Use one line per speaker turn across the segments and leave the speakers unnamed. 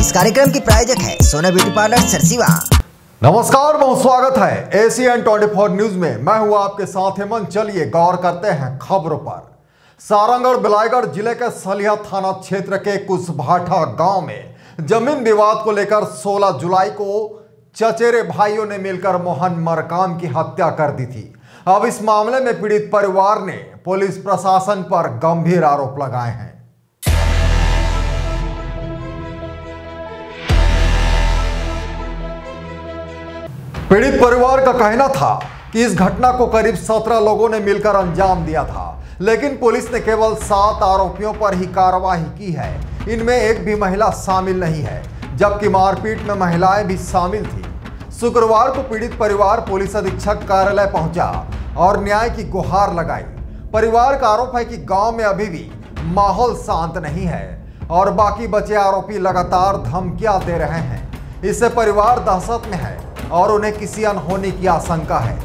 इस कार्यक्रम की प्रायोजक है सोना ब्यूटी पार्लर सरसीवा।
नमस्कार, बहुत स्वागत है एशियन 24 न्यूज में। मैं हूं आपके साथ हेमंत। चलिए गौर करते हैं खबरों पर। सारंगढ़ बिलाईगढ़ जिले के सलिया थाना क्षेत्र के कुसभाठा गांव में जमीन विवाद को लेकर 16 जुलाई को चचेरे भाइयों ने मिलकर मोहन मरकाम की हत्या कर दी थी। अब इस मामले में पीड़ित परिवार ने पुलिस प्रशासन पर गंभीर आरोप लगाए हैं। पीड़ित परिवार का कहना था कि इस घटना को करीब 17 लोगों ने मिलकर अंजाम दिया था, लेकिन पुलिस ने केवल 7 आरोपियों पर ही कार्रवाई की है। इनमें एक भी महिला शामिल नहीं है, जबकि मारपीट में महिलाएं भी शामिल थी। शुक्रवार को पीड़ित परिवार पुलिस अधीक्षक कार्यालय पहुंचा और न्याय की गुहार लगाई। परिवार का आरोप है कि गांव में अभी भी माहौल शांत नहीं है और बाकी बचे आरोपी लगातार धमकियां दे रहे हैं। इससे परिवार दहशत में है और उन्हें किसी अनहोनी की आशंका है।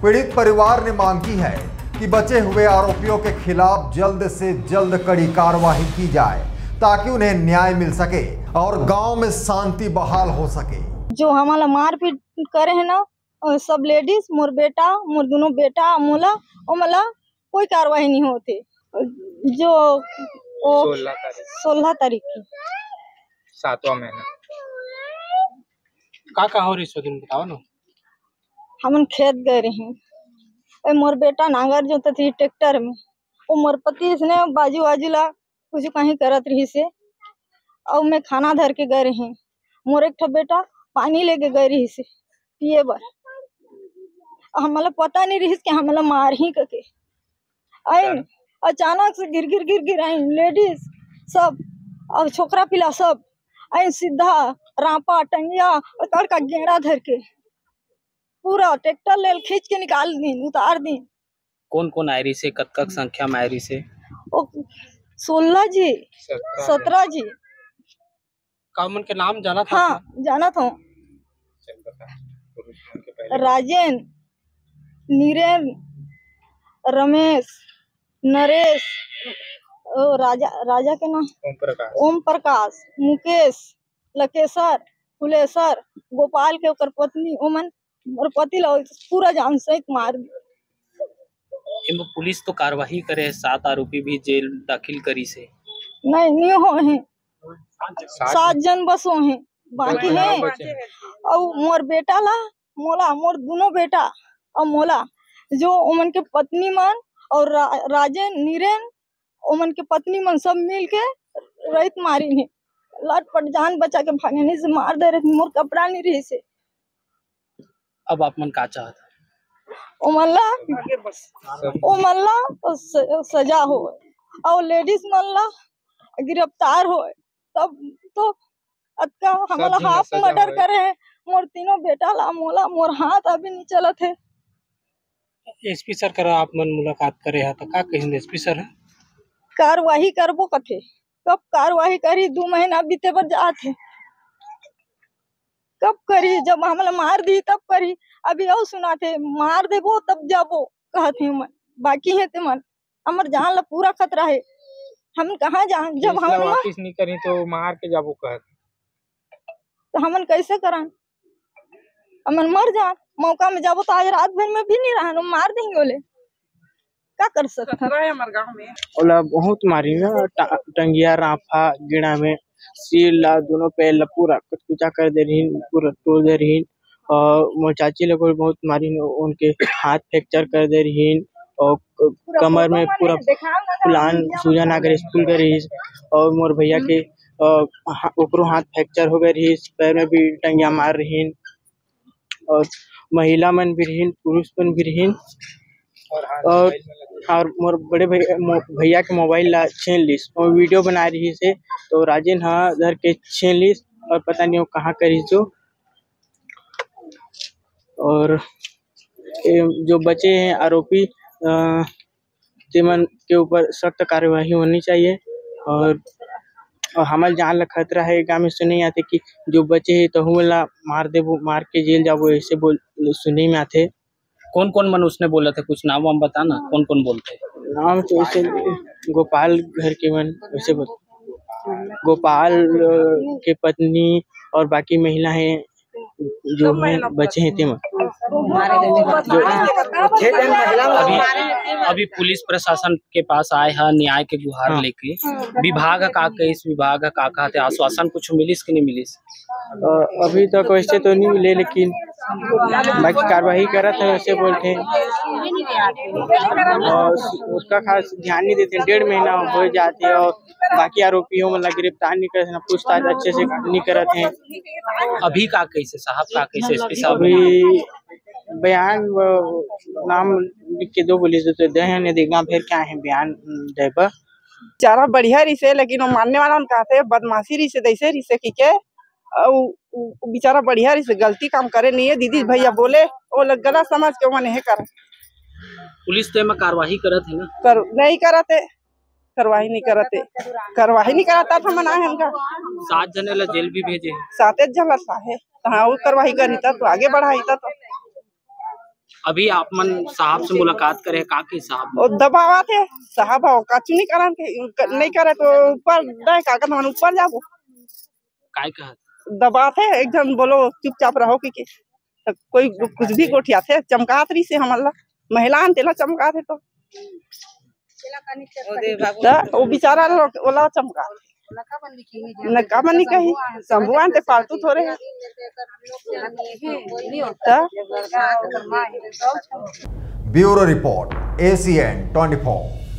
पीड़ित परिवार ने मांग की है कि बचे हुए आरोपियों के खिलाफ जल्द से जल्द कड़ी कार्रवाई की जाए ताकि उन्हें न्याय मिल सके और गांव में शांति बहाल हो सके।
जो हमारा मारपीट करे है ना, सब लेडीज, मोर बेटा, मोर दोनों बेटा, मोला कोई कार्रवाई नहीं होती। जो 16 तारीख की
7वां महीना का हो रही दिन बताओ ना।
हम खेत गए रहे, मोर बेटा नांगर जोता थी ट्रैक्टर में, वो मोर पति इसने बाजू बाजू ला कुछ कहीं करत रही से, और मैं खाना धर के गए रही। मोर एक बेटा पानी लेके गए रही से पिए बर, हमारा पता नहीं रही कि हमारा मार ही करके आई। अचानक से गिर आई लेडीज सब और छोकरा पिला सब आई, सीधा रापा टंगिया और का गेड़ा धर के पूरा ट्रैक्टर ले खींच के निकाल दी, उतार दी।
कौन कौन आयरी से, कतक संख्या में आयरी से?
16 जी, 17 जी।
कामन के नाम जाना था?
हाँ जाना था। राजेन, नीरेन, रमेश, नरेश, राजा के नाम ओम प्रकाश, मुकेश, लकेशर, फुलेसर, गोपाल के ओकर पत्नी ओमन और पति पूरा जान सहित मार दी।
पुलिस तो कार्रवाई करे, 7 आरोपी भी जेल दाखिल करी से
नहीं हो हैं, 7 जन बस हो हैं, बाकी है। और मोर बेटा ला मोला, मोर दोनों बेटा और मोला जो ओमन के पत्नी मन और राजेन, नीरेन, ओमन के पत्नी मन सब मिल के रैत मारी है। लटपट जान बचा के भागने से मार दे रहे, मोर कपड़ा नहीं रही से।
अब आप मन का चाहता?
ओमल्ला सजा हो और लेडीज मल्ला गिरफ्तार हो, तब तो अतका हमारा हाफ मर्डर करे है। मोर तीनों बेटा ला मोला मोर हाथ अभी नहीं चलत है।
एसपी सर करा आप मन मुलाकात करे है तो का कहिन एसपी सर है?
कार्रवाई करबो कथे, कब कार्रवाई करी? 2 महीना बीते बर जात है, कब करी? जब हमला मार दी तब करी। अभी और सुना थे मार देबो तब जाबो कहते मन, बाकी है ते मन हमर जान ला पूरा खतरा है। हम कहाँ जान? जब हम
वापस नहीं करी तो मार के जाबो कहते,
तो हमन कैसे करन? हमन मर जान, मौका में जाबो तो आज रात भर में भी नहीं रहन, मार देंगे। बोले क्या कर सकते हैं? हमारे गांव में
ओला बहुत मारी ना, टंगिया राफा गिड़ा में सिर ला दोनों पैर ला पूरा कुचा कर दे रही, पूरा तोड़ दे रही। और मोर चाची लोग बहुत मारी, उनके हाथ फ्रैक्चर कर दे रही और कमर में पूरा फुलान सूजन आकर स्कूल कर रही। और मोर भैया के ऊपरों हाथ फ्रैक्चर हो गए रही, पैर में भी टंगिया मार रही। और महिला मन भी रही, पुरुष मन भी रही। और मोर बड़े भैया के मोबाइल ला छीन लीस और वीडियो बना रही से, तो राजेन हाँ धर के छीन लीस और पता नहीं वो कहाँ करी जो। और जो बचे हैं आरोपी तेमन के ऊपर सख्त कार्यवाही होनी चाहिए। और हमारे जान ला खतरा है, गाँव में सुने आते कि जो बचे है तो हमला मार देबो, मार के जेल जाबो, ऐसे बोल सुने में आते।
कौन कौन मन उसने बोला था? कुछ नाम वाम बताना, कौन कौन बोलते?
नाम तो ऐसे गोपाल घर के मन वैसे बोल। गोपाल के पत्नी और बाकी महिलाएं जो हैं बचे हैं तेम
अभी पुलिस प्रशासन के पास आए हैं न्याय के गुहार लेके। विभाग का इस विभाग का कहते आश्वासन कुछ मिलिस कि नहीं मिलिस?
अभी तक वैसे तो नहीं मिले, लेकिन बाकी कार्रवाई करत है वैसे बोलते हैं और उसका खास ध्यान नहीं देते। 1.5 महीना हो जाते हैं और बाकी आरोपियों मतलब गिरफ्तार नहीं करते, पूछताछ अच्छे से नहीं करते हैं।
अभी का कैसे साहब का कैसे एसपी साहब
अभी बयान नाम लिख के दो पुलिस तो दे हैं, नहीं देखना फिर क्या है बयान दे पर
चारा बढ़िया रही से, लेकिन वो मानने वाला कहते बदमाशी रही से दैसे रही से की बेचारा बढ़िया रही से गलती काम करे नहीं है। दीदी भैया बोले वो लोग गलत समझ के वो नहीं कर।
पुलिस तो में कार्रवाई करत है ना?
नहीं करते, कार्रवाई नहीं करते, कार्रवाई नहीं कराता था मना है उनका।
7 जने ला जेल भी भेजे,
7 जन है हाँ वो कार्रवाई करी तो आगे बढ़ाई तो।
अभी आप मन साहब से मुलाकात करे का की साहब
वो दबावा थे साहब काचू नहीं करा नहीं करे तो ऊपर दे कागज मन ऊपर जाबो
काय कहा
दबाते एकदम बोलो चुपचाप रहो कि कोई कुछ भी गोठिया थे चमकात रही से हमला महिला तेला चमका थे तो वो बेचारा ओला चमका नका बनी कही संभुआन ते फालतू थोड़े है।
Bureau report ACN 24।